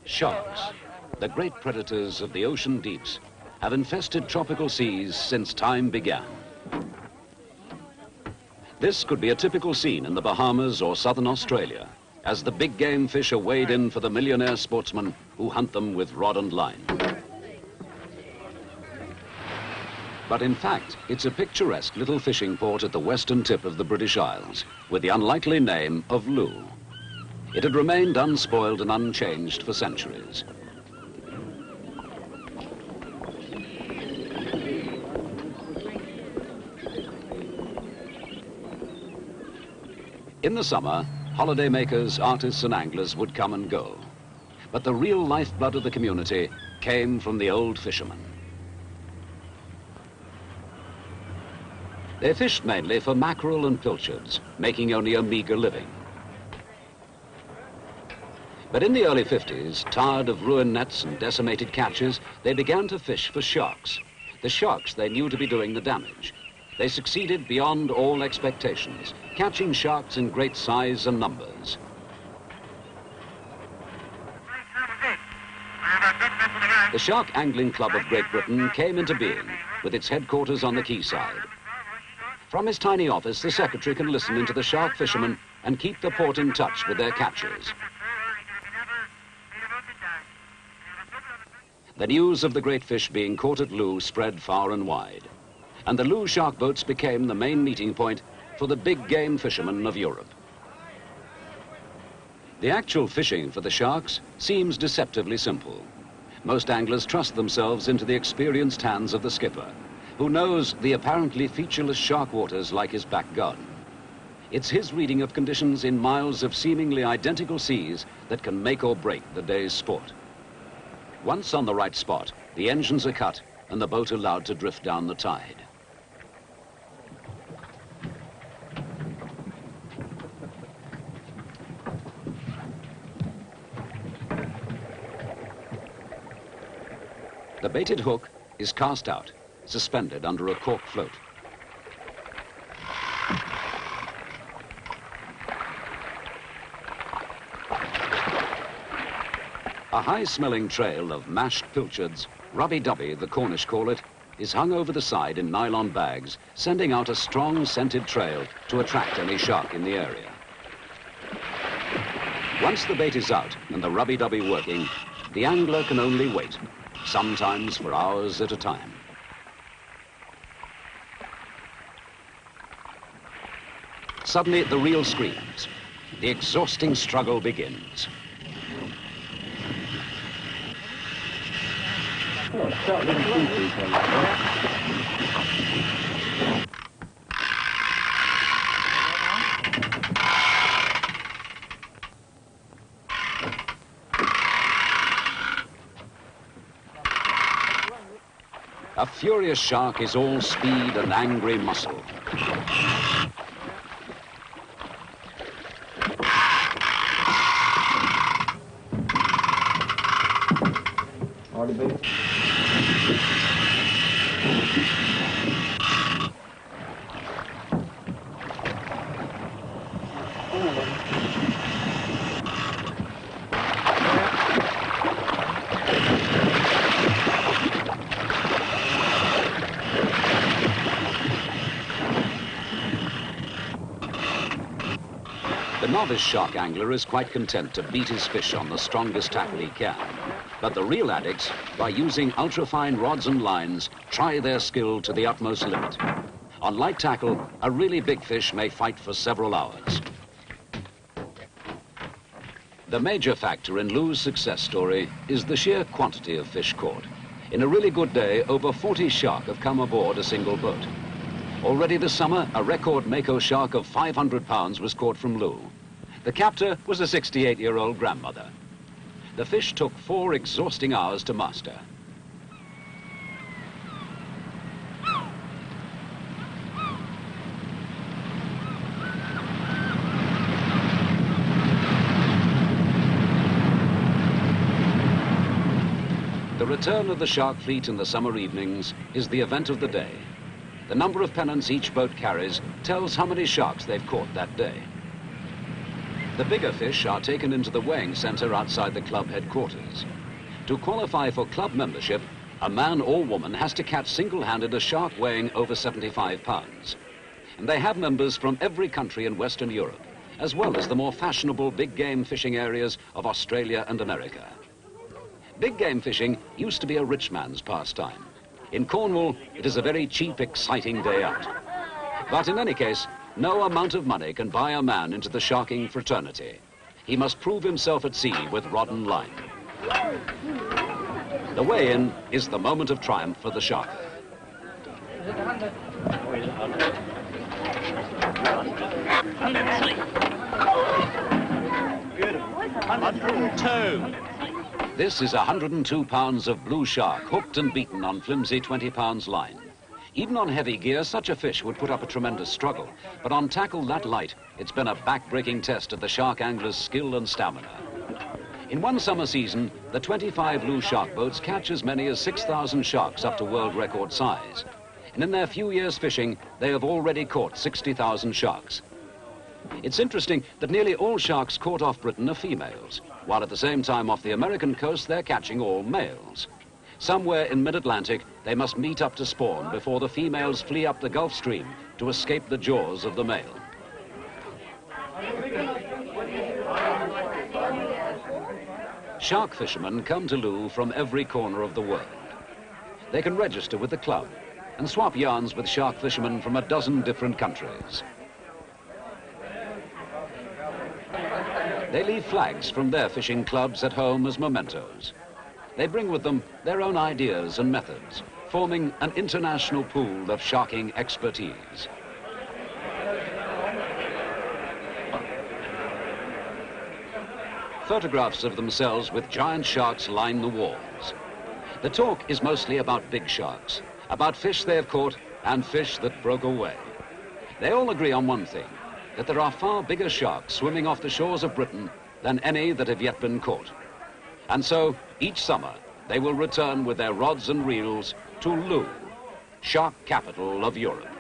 Sharks, the great predators of the ocean deeps, have infested tropical seas since time began. This could be a typical scene in the Bahamas or southern Australia, as the big game fish are weighed in for the millionaire sportsmen who hunt them with rod and line. But in fact, it's a picturesque little fishing port at the western tip of the British Isles, with the unlikely name of Looe. It had remained unspoiled and unchanged for centuries. In the summer, holidaymakers, artists and anglers would come and go. But the real lifeblood of the community came from the old fishermen. They fished mainly for mackerel and pilchards, making only a meager living. But in the early 50s, tired of ruined nets and decimated catches, they began to fish for sharks. The sharks they knew to be doing the damage. They succeeded beyond all expectations, catching sharks in great size and numbers. The Shark Angling Club of Great Britain came into being, with its headquarters on the quayside. From his tiny office, the secretary can listen into the shark fishermen and keep the port in touch with their catches. The news of the great fish being caught at Looe spread far and wide, and the Looe shark boats became the main meeting point for the big game fishermen of Europe. The actual fishing for the sharks seems deceptively simple. Most anglers trust themselves into the experienced hands of the skipper, who knows the apparently featureless shark waters like his back garden. It's his reading of conditions in miles of seemingly identical seas that can make or break the day's sport. Once on the right spot, the engines are cut and the boat allowed to drift down the tide. The baited hook is cast out, suspended under a cork float. A high-smelling trail of mashed pilchards, rubby-dubby, the Cornish call it, is hung over the side in nylon bags, sending out a strong scented trail to attract any shark in the area. Once the bait is out and the rubby-dubby working, the angler can only wait, sometimes for hours at a time. Suddenly, the reel screams. The exhausting struggle begins. A furious shark is all speed and angry muscle. The novice shark angler is quite content to beat his fish on the strongest tackle he can. But the real addicts, by using ultrafine rods and lines, try their skill to the utmost limit. On light tackle, a really big fish may fight for several hours. The major factor in Looe's success story is the sheer quantity of fish caught. In a really good day, over 40 shark have come aboard a single boat. Already this summer, a record mako shark of 500 pounds was caught from Looe. The captor was a 68-year-old grandmother. The fish took 4 exhausting hours to master. The return of the shark fleet in the summer evenings is the event of the day. The number of pennants each boat carries tells how many sharks they've caught that day. The bigger fish are taken into the weighing centre outside the club headquarters. To qualify for club membership, a man or woman has to catch single-handed a shark weighing over 75 pounds. And they have members from every country in Western Europe, as well as the more fashionable big game fishing areas of Australia and America. Big game fishing used to be a rich man's pastime. In Cornwall, it is a very cheap, exciting day out. But in any case, no amount of money can buy a man into the sharking fraternity. He must prove himself at sea with rod and line. The weigh-in is the moment of triumph for the sharker. This is 102 pounds of blue shark, hooked and beaten on flimsy 20 pounds line. Even on heavy gear, such a fish would put up a tremendous struggle. But on tackle that light, it's been a back-breaking test of the shark angler's skill and stamina. In one summer season, the 25 Looe shark boats catch as many as 6,000 sharks up to world record size. And in their few years fishing, they have already caught 60,000 sharks. It's interesting that nearly all sharks caught off Britain are females, while at the same time off the American coast, they're catching all males. Somewhere in mid-Atlantic, they must meet up to spawn before the females flee up the Gulf Stream to escape the jaws of the male. Shark fishermen come to Looe from every corner of the world. They can register with the club and swap yarns with shark fishermen from a dozen different countries. They leave flags from their fishing clubs at home as mementos. They bring with them their own ideas and methods, forming an international pool of sharking expertise. Photographs of themselves with giant sharks line the walls. The talk is mostly about big sharks, about fish they have caught and fish that broke away. They all agree on one thing, that there are far bigger sharks swimming off the shores of Britain than any that have yet been caught. And so, each summer, they will return with their rods and reels to Looe, shark capital of Europe.